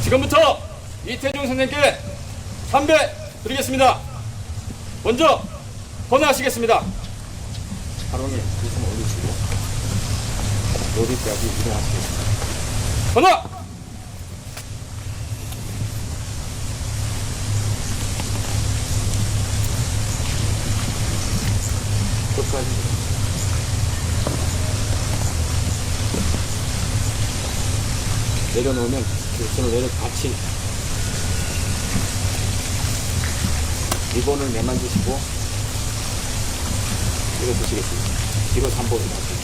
지금부터 이태종 선생님께 삼배 드리겠습니다. 먼저 헌화하시겠습니다. 가롱에 있으면 올리시고 어디까지 이동하시겠습니다. 헌화! 끝까지 내려놓으면 손을 내려 같이 리본을 내만지시고 이거 드시겠습니다. 뒤로 3번을 마시고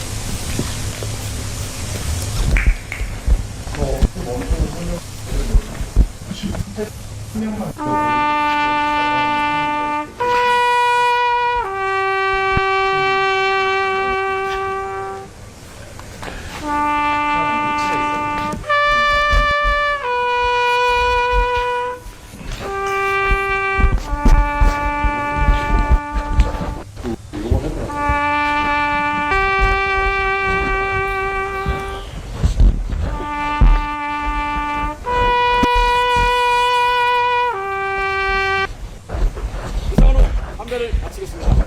이상으로 삼배를 마치겠습니다.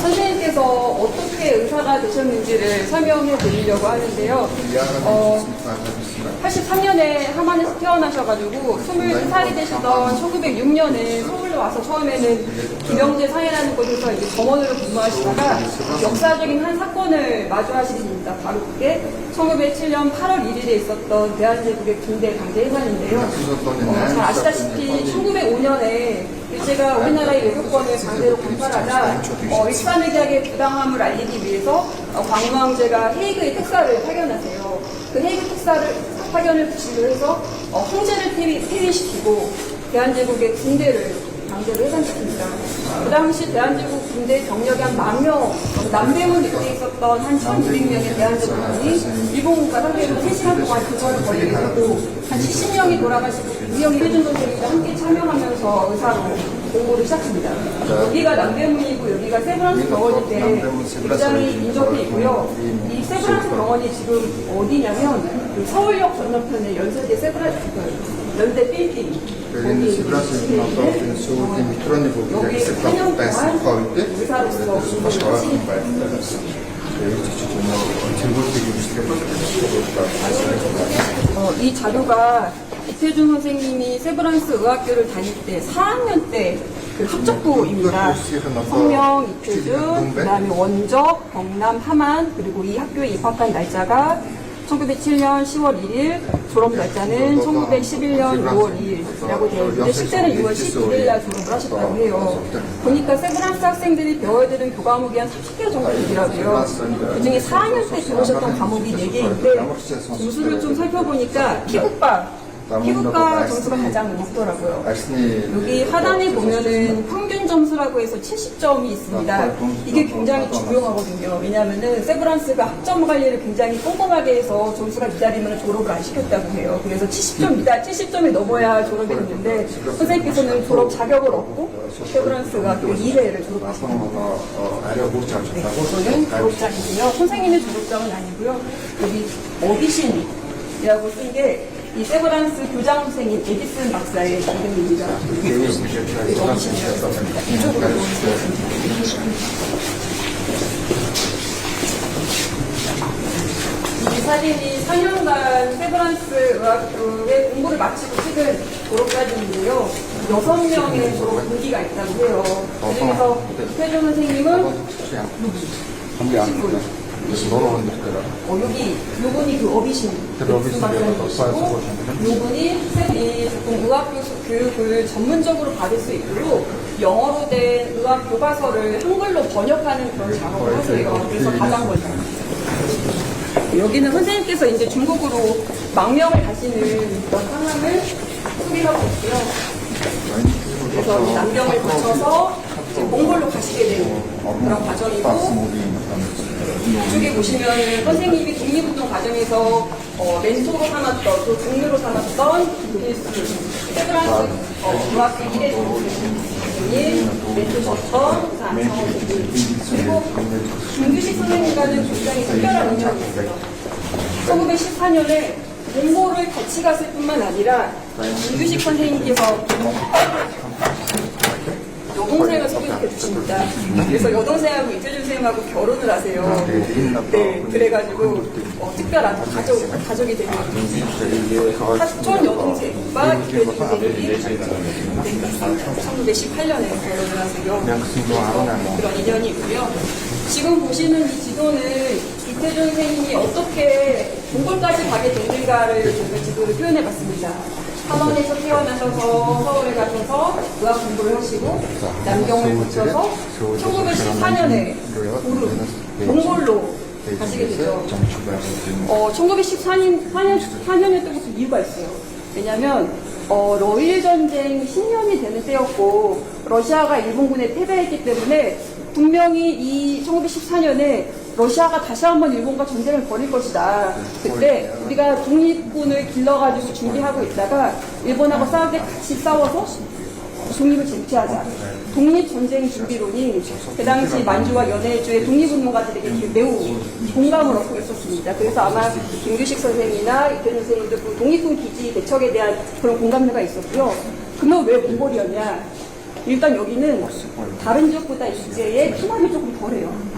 선생님께서 선생님께서 어떻게 의사가 되셨는지를 설명해 드리려고 하는데요. 83년에 함안에서 태어나셔가지고 22살이 되시던 1906년에 서울로 와서 처음에는 김영재 사회라는 곳에서 이제 점원으로 근무하시다가 역사적인 한 사건을 마주하시게 됩니다. 바로 그게 1907년 8월 1일에 있었던 대한제국의 군대 강제 해산인데요. 잘 아시다시피 1905년에 일제가 우리나라의 외교권을 강제로 강탈하자 일산의 계약의 부당함을 알리기 위해서 광무왕제가 헤이그의 특사를 파견하세요. 그 헤이그 파견을 구실로 해서 황제를 퇴위시키고 대한제국의 군대를 강제로 해산시킵니다. 그 당시 대한제국 군대 병력이 한 10,000명, 남대문 일대에 있었던 한 1,200명의 대한제국군이 일본군과 상대로 3시간 동안 교전을 벌이게 되고 한 70명이 돌아가시고 2명이 해준 선생님과 함께 참여하면서 의사로 공부를 시작합니다. 여기가 남대문이고 여기가 세브란스 병원인데 굉장히 인접해 있고요. 이 세브란스 병원이 지금 어디냐면 그 서울역 건너편에 연세대 세브란스 연대 빌딩 거기 위치해 있는 여기 4년 동안 의사로서 공부를 하시게 이 자료가 이태준 선생님이 세브란스 의학교를 다닐 때 4학년 때 그 합격부입니다. 성명 이태준, 그 다음에 원적, 경남, 함안, 그리고 이 학교에 입학한 날짜가 1907년 10월 1일, 졸업 날짜는 1911년 6월 2일이라고 되어 있는데 실제는 6월 11일 날 졸업을 하셨다고 해요. 보니까 세브란스 학생들이 배워야 되는 교과목이 한 30개 정도 되더라고요. 그중에 4학년 때 배우셨던 과목이 4개인데 점수를 좀 살펴보니까 피부과 점수가 가장 높더라고요. 여기 하단에 보면은 평균 점수라고 해서 70점이 있습니다. 이게 굉장히 중요하거든요. 왜냐하면은 세브란스가 학점 관리를 굉장히 꼼꼼하게 해서 점수가 기다리면 졸업을 안 시켰다고 해요. 그래서 70점이다. 70점이 넘어야 졸업이 됐는데 선생님께서는 졸업 자격을 얻고 세브란스 의학교 2회를 졸업하셨습니다. 저는 졸업장이고요. 선생님의 졸업장은 아니고요. 여기 어비신이라고 쓴 게 이 세브란스 교장 선생님 에디슨 박사의 이름입니다. 이쪽으로 이 사진이 4년간 세브란스 의학교에 공부를 마치고 찍은 졸업사진인데요. 6명의 졸업 동기가 있다고 해요. 그중에서 이태준 선생님은 여기 요분이 그 어비신 박사님이시고 요분이 의학 교육을 전문적으로 받을 수 있도록 영어로 된 의학 교과서를 한글로 번역하는 그런 작업을 하세요. 그래서 가장 먼저 여기는 선생님께서 이제 중국으로 망명을 가시는 그런 상황을 소개하고 있고요. 그래서 남경을 거쳐서 몽골로 가시게 되는 그런 과정이고 이쪽에 보시면 선생님이 독립운동 과정에서 멘토로 삼았던 또 동료로 삼았던 필수 세브란스 의학교 1회 선생님 멘토셨던 안성호 그리고 김규식 선생님과는 굉장히 특별한 인연이 있어요. 1914년에 몽골을 같이 갔을 뿐만 아니라 김규식 선생님께서 여동생을 소개시켜 주십니다. 그래서 여동생하고 이태준 선생님하고 결혼을 하세요. 네, 그래가지고 특별한 가족이 되는 사촌 여동생과 이태준 선생님이 1918년에 결혼을 하세요. 그런 인연이 있고요. 지금 보시는 이 지도는 이태준 선생님이 어떻게 몽골까지 가게 됐는가를 저희가 지도를 표현해봤습니다. 함안에서 태어나셔서 서울에 가셔서 의학 공부를 하시고 남경을 거쳐서 1914년에 몽골로 가시게 되죠. 1914년에 또 무슨 이유가 있어요. 왜냐하면 러일 전쟁 10년이 되는 때였고 러시아가 일본군에 패배했기 때문에 분명히 이 1914년에 러시아가 다시 한번 일본과 전쟁을 벌일 것이다. 그때 우리가 독립군을 길러가지고 준비하고 있다가 일본하고 싸울 때 같이 싸워서 독립을 쟁취하자. 독립전쟁 준비론이 그 당시 만주와 연해주의 독립운동가들에게 매우 공감을 얻고 있었습니다. 그래서 아마 김규식 선생이나 이태준 선생님도 그 독립군 기지 대척에 대한 그런 공감대가 있었고요. 그러면 왜 몽골이었냐? 일단 여기는 다른 지역보다 일제의 피난이 조금 덜해요.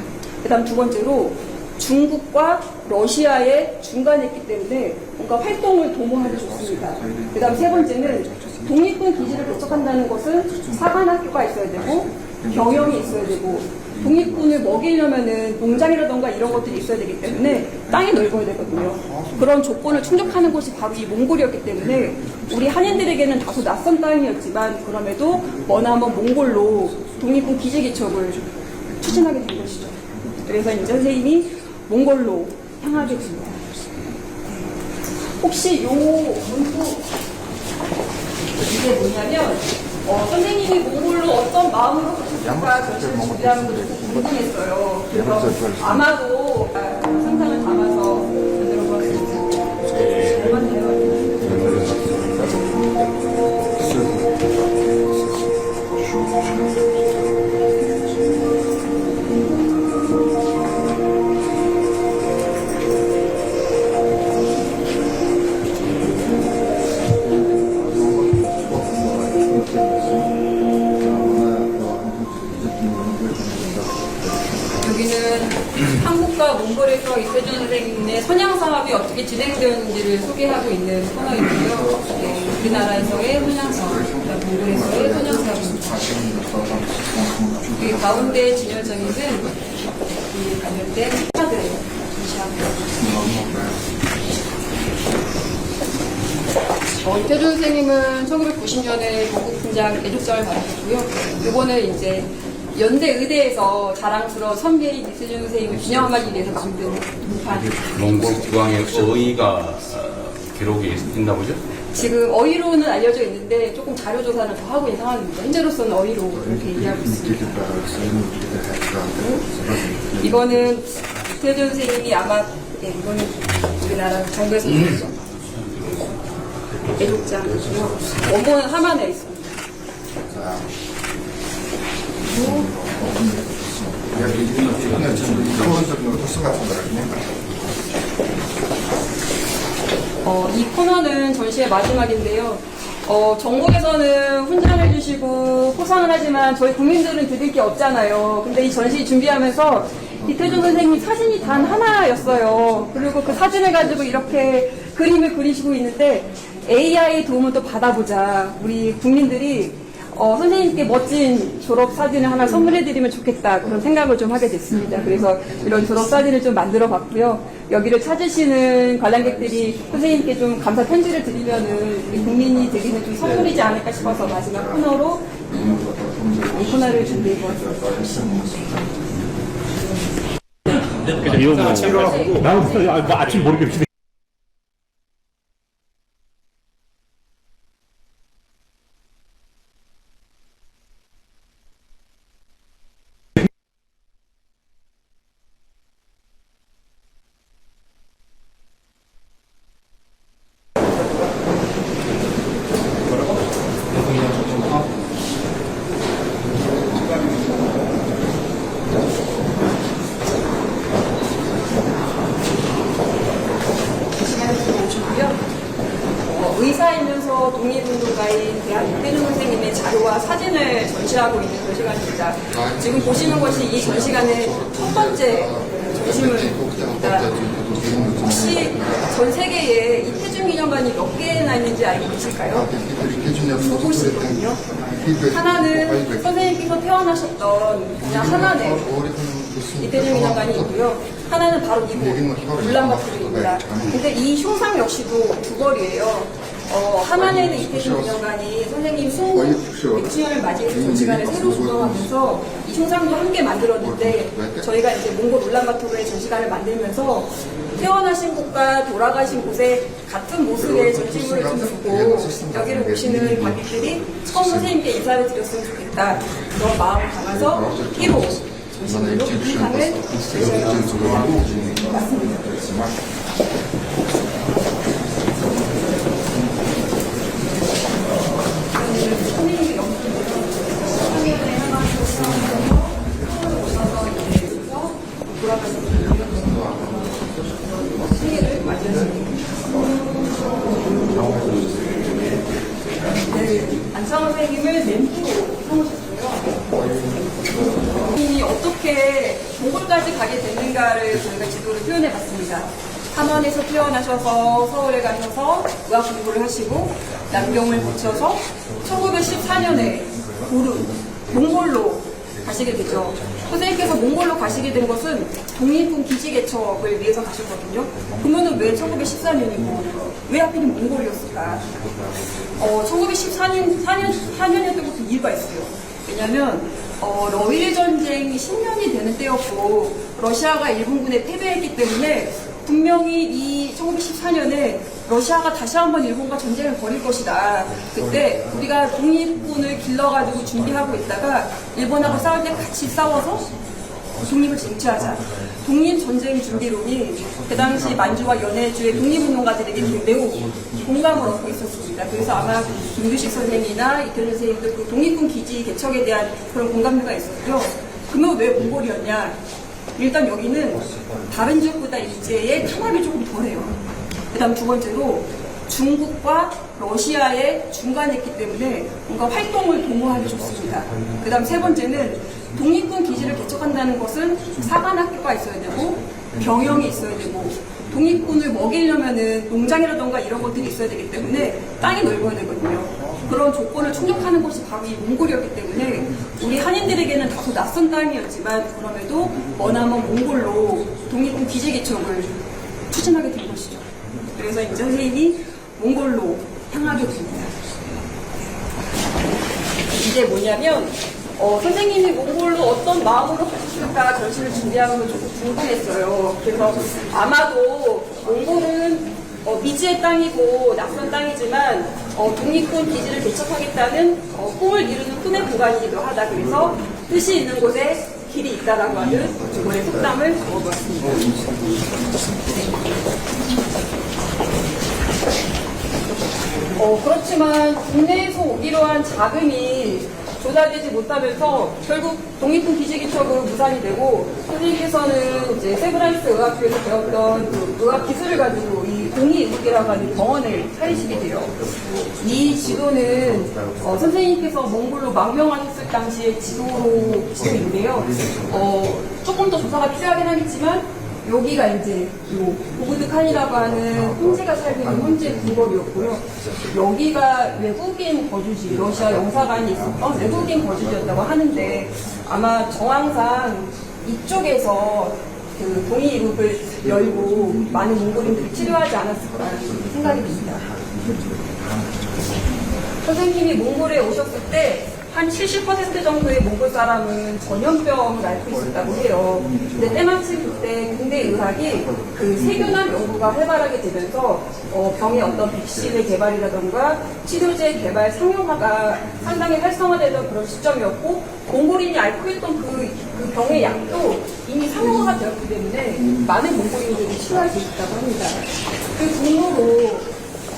그다음 두 번째로 중국과 러시아의 중간에 있기 때문에 뭔가 활동을 도모하기 좋습니다. 그다음 세 번째는 독립군 기지를 개척한다는 것은 사관학교가 있어야 되고 경영이 있어야 되고 독립군을 먹이려면은 농장이라던가 이런 것들이 있어야 되기 때문에 땅이 넓어야 되거든요. 그런 조건을 충족하는 곳이 바로 이 몽골이었기 때문에 우리 한인들에게는 다소 낯선 땅이었지만 그럼에도 머나먼 몽골로 독립군 기지 개척을 추진하게 된 것이죠. 그래서 이제 선생님이 몽골로 향하게 됩니다. 혹시 요 문구 이게 뭐냐면 선생님이 몽골로 어떤 마음으로 가셨을까 전시를 준비하는 것도 궁금했어요. 그래서 아마도 상상을 담아서 만들어봤습니다. 잘 맞네요. 여기는 한국과 몽골에서 이태준 선생님의 선양 사업이 어떻게 진행되었는지를 소개하고 있는 코너인데요. 네, 우리나라에서의 선양 사업, 몽골에서의 선양 사업입니다. 이 가운데 진열점에는 이 관련된 카드를 전시하고 있습니다. 이태준 선생님은 1990년에 건국훈장 애국장을 받으셨고요. 이번에 이제 연대 의대에서 자랑스러운 선배인 이태준 선생님을 기념하기 위해서 만든 동판. 몽골 국왕의 어의가 기록이 있나 보죠? 지금 어휘로는 알려져 있는데 조금 자료 조사를 더 하고 있는 상황입니다. 현재로서는 어휘로 이렇게 얘기하고 있습니다. 이거는 이태준 선생님이 아마 이거는 우리나라 정부에서 나왔죠. 애국장이고요. 원본은 하만에 있습니다. 이 코너는 전시의 마지막인데요. 정부에서는 훈장을 주시고 포상을 하지만 저희 국민들은 드릴 게 없잖아요. 근데 이 전시 준비하면서 이태준 선생님 사진이 단 하나였어요. 그리고 그 사진을 가지고 이렇게 그림을 그리시고 있는데 AI의 도움을 또 받아보자. 우리 국민들이 선생님께 멋진 졸업 사진을 하나 선물해드리면 좋겠다 그런 생각을 좀 하게 됐습니다. 그래서 이런 졸업 사진을 좀 만들어 봤고요. 여기를 찾으시는 관람객들이 선생님께 좀 감사 편지를 드리면은 우리 국민이 드리는 좀 선물이지 않을까 싶어서 마지막 코너로 이 코너를 준비해 보았습니다. 나는 아침 모르겠지. 의사이면서 독립운동가인 대한 이태준 선생님의 자료와 사진을 전시하고 있는 전시관입니다. 지금 보시는 것이 이 전시관의 첫 번째 전시물입니다. 혹시 전 세계에 이태준 기념관이 몇 개나 있는지 알고 계실까요? 두 곳이거든요. 하나는 선생님께서 태어나셨던 그냥 하나네 이태준 기념관이 있고요. 하나는 바로 이곳 울란바토르입니다. 근데 이 흉상 역시도 두 거리예요. 하만에는 이태준 기념관이 선생님 수 100주년을 맞이해서 전시관을 새로 조성하면서 이 흉상도 함께 만들었는데 저희가 이제 몽골 울란바토르의 전시관을 만들면서 태어나신 곳과 돌아가신 곳에 같은 모습의 전시물을 좀 두고 여기를 보시는 관객들이 처음 선생님께 인사를 드렸으면 좋겠다 그런 마음을 담아서 1호 전시물로 흉상을 맞습니다. 안창호 선생님을 멘토로 삼으셨어요. 이 어떻게 어떻게 몽골까지 가게 됐는가를 저희가 지도를 표현해 봤습니다. 함원에서 태어나셔서 서울에 가셔서 의학 공부를 하시고 남경을 거쳐서 1914년에 몽골로 가시게 되죠. 선생님께서 몽골로 가시게 된 것은 독립군 기지 개척을 위해서 가셨거든요. 그러면은 왜 1914년이고 왜 하필이면 몽골이었을까? 1914년 때부터 이유가 있어요. 왜냐면 러일 전쟁이 10년이 되는 때였고 러시아가 일본군에 패배했기 때문에 분명히 이 1914년에 러시아가 다시 한번 일본과 전쟁을 벌일 것이다. 그때 우리가 독립군을 길러가지고 준비하고 있다가 일본하고 싸울 때 같이 싸워서 독립을 쟁취하자. 독립전쟁 준비론이 그 당시 만주와 연해주의 독립운동가들에게 매우 공감을 얻고 있었습니다. 그래서 아마 김규식 선생이나 이태준 선생님도 그 독립군 기지 개척에 대한 그런 공감대가 있었고요. 그러면 왜 몽골이었냐? 일단 여기는 다른 지역보다 일제의 탄압이 조금 덜해요. 그 다음 두 번째로 중국과 러시아에 중간했기 때문에 뭔가 활동을 도모하기 좋습니다. 그 다음 세 번째는 독립군 기지를 개척한다는 것은 사관학교가 있어야 되고 병영이 있어야 되고 독립군을 먹이려면은 농장이라던가 이런 것들이 있어야 되기 때문에 땅이 넓어야 되거든요. 그런 조건을 충족하는 것이 바로 이 몽골이었기 때문에 우리 한인들에게는 다소 낯선 땅이었지만 그럼에도 머나먼 몽골로 독립군 기지 개척을 추진하게 된 것이죠. 그래서 이제 선생님이 몽골로 향하게 됩니다. 이게 뭐냐면 선생님이 몽골로 어떤 마음으로 가셨을까 전시를 준비하는 건 조금 궁금했어요. 그래서 아마도 몽골은 미지의 땅이고 낯선 땅이지만 독립군 기지를 개척하겠다는 꿈을 이루는 꿈의 공간이기도 하다. 그래서 뜻이 있는 곳에 길이 있다라고 하는 이번에 속담을 적어보았습니다. 그렇지만 국내에서 오기로 한 자금이 조달되지 못하면서 결국 독립군 기지 개척은 무산이 되고 선생님께서는 이제 세브란스 의학교에서 배웠던 그 의학 기술을 가지고 이 공의의학이라고 하는 병원을 차리시게 돼요. 이 지도는 선생님께서 몽골로 망명하셨을 당시의 지도인데요. 조금 더 조사가 필요하긴 하겠지만 여기가 이제 보그드칸이라고 하는 혼재가 살고 있는 혼재 궁궐이었고요. 여기가 외국인 거주지, 러시아 영사관이 있었던 외국인 거주지였다고 하는데 아마 정황상 이쪽에서 그 동의입을 열고 많은 몽골인들이 치료하지 않았을까 생각이 듭니다. 선생님이 몽골에 오셨을 때 한 70% 정도의 몽골 사람은 전염병을 앓고 있었다고 해요. 근데 때마침 그때 근대 의학이 그 세균학 연구가 활발하게 되면서 병의 어떤 백신의 개발이라던가 치료제 개발 상용화가 상당히 활성화되던 그런 시점이었고 몽골인이 앓고 있던 그 병의 약도 이미 상용화가 되었기 때문에 많은 몽골인들이 치료할 수 있다고 합니다. 그 분으로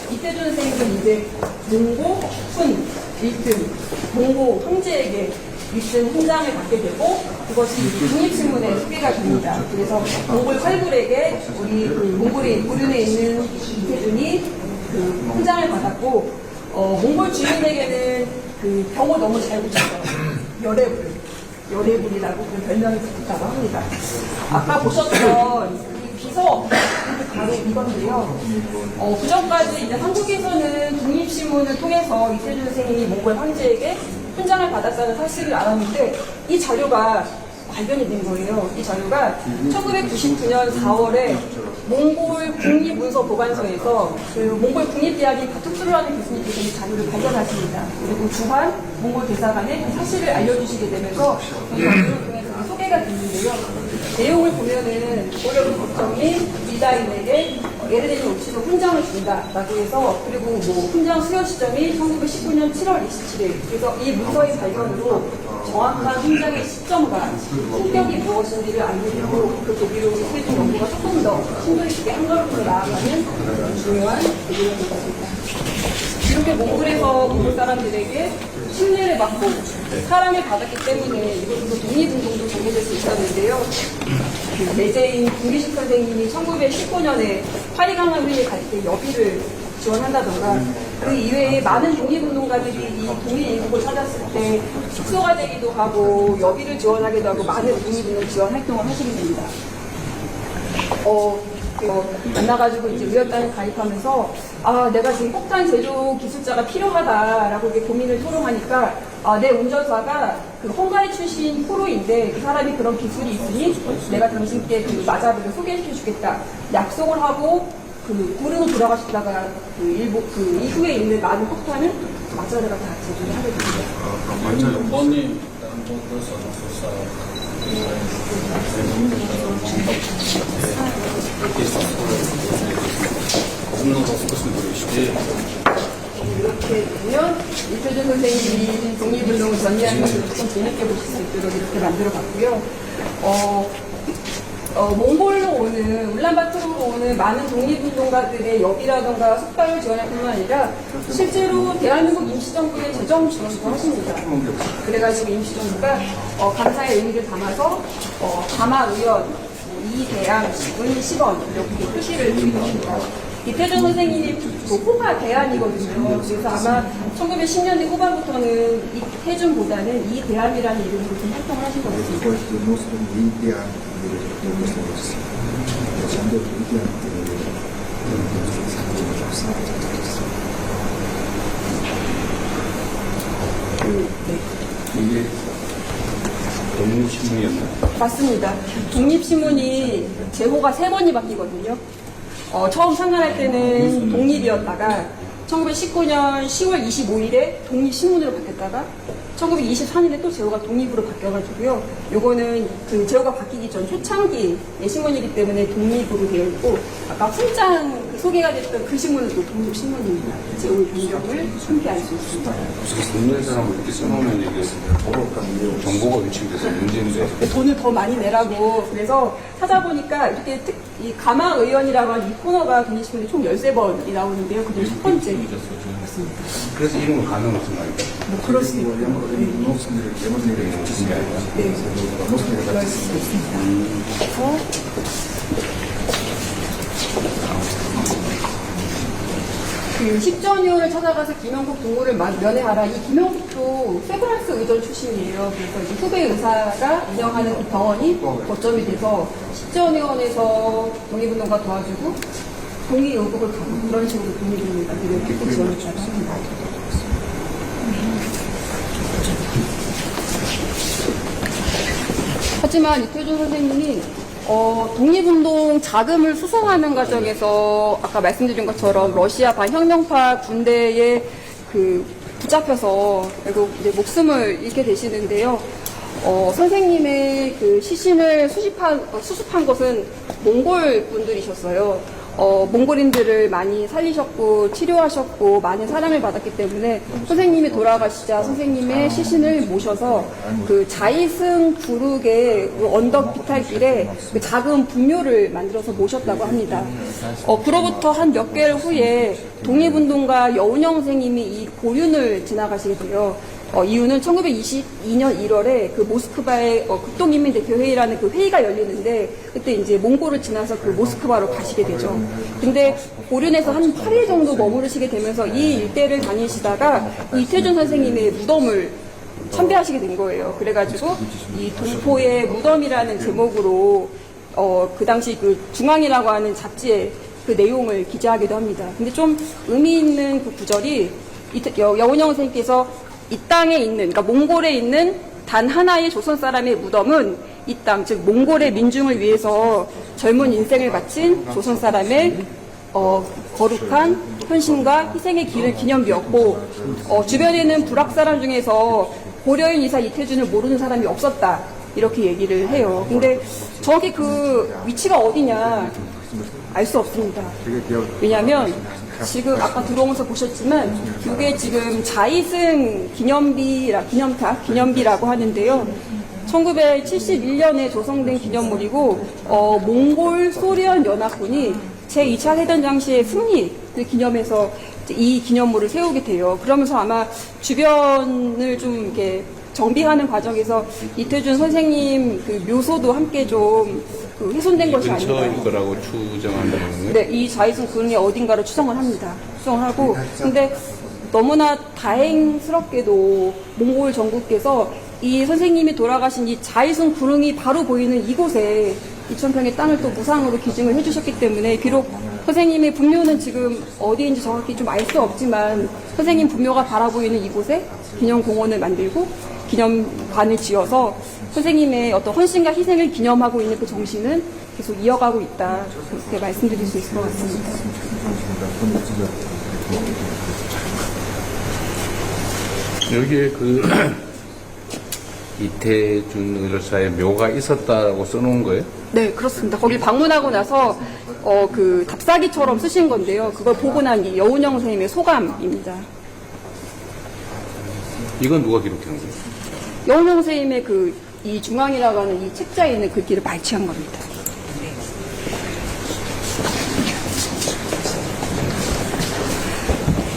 이태준 선생님은 이제 몽고, 훈, 일등, 몽고 황제에게 일등 훈장을 받게 되고 그것이 독립신문에 소개가 됩니다. 그래서 몽골 활굴에게 우리 몽골의 고륜에 있는 이태준이 그 훈장을 받았고 몽골 주민에게는 그 병을 너무 잘 고쳤어요. 열애불이라고 그 별명이 붙었다고 합니다. 아까 보셨던 비서 바로 이건데요. 그 전까지 이제 한국에서는 독립신문을 통해서 이태준 선생님이 몽골 황제에게 훈장을 받았다는 사실을 알았는데 이 자료가 발견이 된 거예요. 이 자료가 1999년 4월에 몽골 국립문서보관소에서 그 몽골 국립대학인 가툭수를 하는 교수님께서 이 자료를 발견하십니다. 그리고 주한 몽골 대사관에 그 사실을 알려주시게 되면서 이 자료를 통해서 소개가 됐는데요. 내용을 보면은 고려군 국정이 이다인에게 예르데니 오치로 훈장을 준다라고 해서 그리고 뭐 훈장 수여 시점이 1919년 7월 27일 그래서 이 문서의 발견으로 정확한 훈장의 시점과 성격이 무엇인지를 알게 되고 그 계기로 세종 연구가 조금 더 심도 있게 한 걸음으로 나아가는 중요한 계기가 되었습니다. 이렇게 몽골에서 몽골 사람들에게 신뢰를 받고 사랑을 받았기 때문에 이곳에서 독립운동도 전개될 수 있었는데요. 내재인 김규식 선생님이 1919년에 파리강화 회의에 갈 때 여비를 지원한다던가 그 이외에 많은 독립운동가들이 이 독립인국을 찾았을 때 숙소가 되기도 하고 여비를 지원하기도 하고 많은 독립운동 지원 활동을 하시게 됩니다. 만나가지고 이제 의협단에 가입하면서 내가 지금 폭탄 제조 기술자가 필요하다라고 이렇게 고민을 토로하니까 내 운전사가 그 헝가리 출신 포로인데 그 사람이 그런 기술이 있으니 내가 당신께 그 마자르를 소개시켜 주겠다 약속을 하고 그 고르고 돌아가시다가 그 이후에 있는 많은 폭탄을 마자르가 다 제조를 하게 됩니다. Oni 이렇게 되면 이표준 선생님이 독립운동을 전개하는 것을 조금 재밌게 보실 수 있도록 이렇게 만들어 봤고요. 몽골로 오는, 울란바토르로 오는 많은 독립운동가들의 여비라던가 숙박을 지원할 뿐만 아니라 실제로 대한민국 임시정부의 재정 지원도 하십니다. 그래가지고 임시정부가 감사의 의미를 담아서 가마의원, 이대양, 은 10원 이렇게 표시를 드리겠습니다. 이태준 선생님이 후파 대안이거든요. 그래서 아마 1910년대 후반부터는 이태준보다는 이대안이라는 이름으로 좀 활동을 하신 것 같습니다. Depois do nosso India, 이게 독립신문이었나요? 맞습니다. 독립신문이 제호가 3번이 바뀌거든요. 처음 창간할 때는 독립이었다가 1919년 10월 25일에 독립신문으로 바뀌었다가 1924년에 또 제호가 독립으로 바뀌어가지고요. 요거는 그 제호가 바뀌기 전 초창기의 신문이기 때문에 독립으로 되어 있고 아까 훈장 소개가 됐던 그 신문은 또 독립신문입니다. 제호의 변경을 함께 알 수 있습니다. 듣는 사람을 이렇게 써놓으면 이게 정보가 위축돼서 문제인데 돈을 더 많이 내라고 그래서 찾아보니까 이렇게 이 가마 의원이라고 하는 이 코너가 독립신문에 총 13번이 나오는데요. 그중 첫 번째 맞습니다. 그래서 이름을 가능하신 거 아닙니까? 뭐 그렇습니다. 그 10전위원을 찾아가서 김영국 동무를 면회하라. 이 김영국도 세브란스 의전 출신이에요. 그래서 이제 후배 의사가 운영하는 그 병원이 거점이 돼서 10전위원에서 독립운동가 도와주고 독립의국을 가고 그런 식으로 독립운동가들을 지원했다고 합니다. 하지만 이태준 선생님이 독립운동 자금을 수송하는 과정에서 아까 말씀드린 것처럼 러시아 반혁명파 군대에 붙잡혀서 결국 이제 목숨을 잃게 되시는데요. 선생님의 그 시신을 수습한 것은 몽골 분들이셨어요. 몽골인들을 많이 살리셨고 치료하셨고 많은 사랑을 받았기 때문에 선생님이 돌아가시자 선생님의 시신을 모셔서 그 자이승 부룩의 언덕 비탈길에 그 작은 분묘를 만들어서 모셨다고 합니다. 그로부터 한 몇 개월 후에 독립운동가 여운형 선생님이 이 고륜을 지나가시게 돼요. 이유는 1922년 1월에 그 모스크바의 극동인민대표회의라는 그 회의가 열리는데 그때 이제 몽골을 지나서 그 모스크바로 가시게 되죠. 근데 고륜에서 한 8일 정도 머무르시게 되면서 이 일대를 다니시다가 이태준 선생님의 무덤을 참배하시게 된 거예요. 그래가지고 이 동포의 무덤이라는 제목으로 그 당시 그 중앙이라고 하는 잡지에 그 내용을 기재하기도 합니다. 근데 좀 의미 있는 그 구절이 여운형 선생님께서 이 땅에 있는, 그러니까 몽골에 있는 단 하나의 조선 사람의 무덤은 이 땅, 즉 몽골의 민중을 위해서 젊은 인생을 바친 조선 사람의 거룩한 헌신과 희생의 길을 기념비였고 주변에는 불악 사람 중에서 고려인 이사 이태준을 모르는 사람이 없었다 이렇게 얘기를 해요. 근데 저기 그 위치가 어디냐 알 수 없습니다. 왜냐하면 지금 아까 들어오면서 보셨지만 이게 지금 자이승 기념비라고 하는데요. 1971년에 조성된 기념물이고 몽골 소련 연합군이 제2차 세대전 시의 승리를 기념해서 이 기념물을 세우게 돼요. 그러면서 아마 주변을 좀 이렇게 정비하는 과정에서 이태준 선생님 그 묘소도 함께 좀 그 훼손된 것이 아닌가. 근처일 거라고 추정한다는 거예요? 네, 이 자이슨 구릉이 어딘가를 추정을 합니다. 추정을 하고, 근데 너무나 다행스럽게도 몽골 정부께서 이 선생님이 돌아가신 이 자이슨 구릉이 바로 보이는 이곳에 2,000평의 땅을 또 무상으로 기증을 해주셨기 때문에 비록 선생님의 분묘는 지금 어디인지 정확히 좀 알 수 없지만 선생님 분묘가 바라보이는 이곳에 기념공원을 만들고 기념관을 지어서 선생님의 어떤 헌신과 희생을 기념하고 있는 그 정신은 계속 이어가고 있다. 그렇게 말씀드릴 수 있을 것 같습니다. 여기에 그 이태준 의료사의 묘가 있었다고 써놓은 거예요? 네, 그렇습니다. 거기 방문하고 나서 그 답사기처럼 쓰신 건데요. 그걸 보고 난 이 여운영 선생님의 소감입니다. 이건 누가 기록한 거예요? 여운영 선생님의 이 중앙이라고 하는 이 책자에 있는 글귀를 발췌한 겁니다.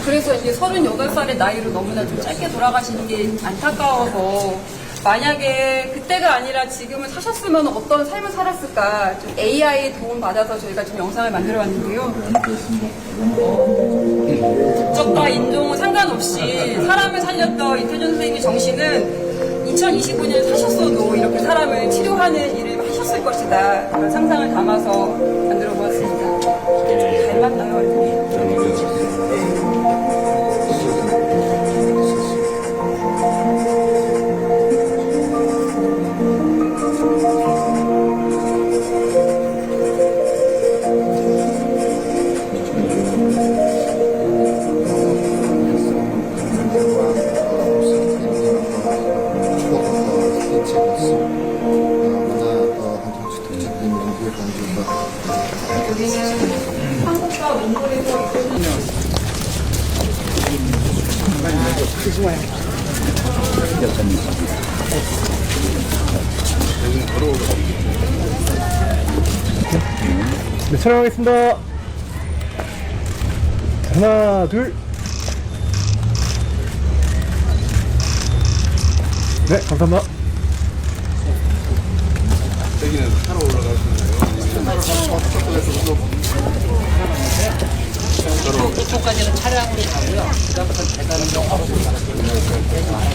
그래서 이제 38살의 나이로 너무나 좀 짧게 돌아가시는 게 안타까워서 만약에 그때가 아니라 지금은 사셨으면 어떤 삶을 살았을까 좀 AI 도움 받아서 저희가 좀 영상을 만들어 봤는데요. 국적과 인종은 상관없이 사람을 살렸던 이태준 선생님의 정신은 2029년에 사셨어도 이렇게 사람을 치료하는 일을 하셨을 것이다. 그런 상상을 담아서 만들어 보았습니다. 잘 맞나요, 얼굴이? 여기는 한국과 몽골에서 네, 촬영하겠습니다. 하나, 둘. 네, 감사합니다. 여기는 차로 올라가시나요? 그쪽까지는 차량으로 가고요. 그다음부터 계단은 바로 올라가서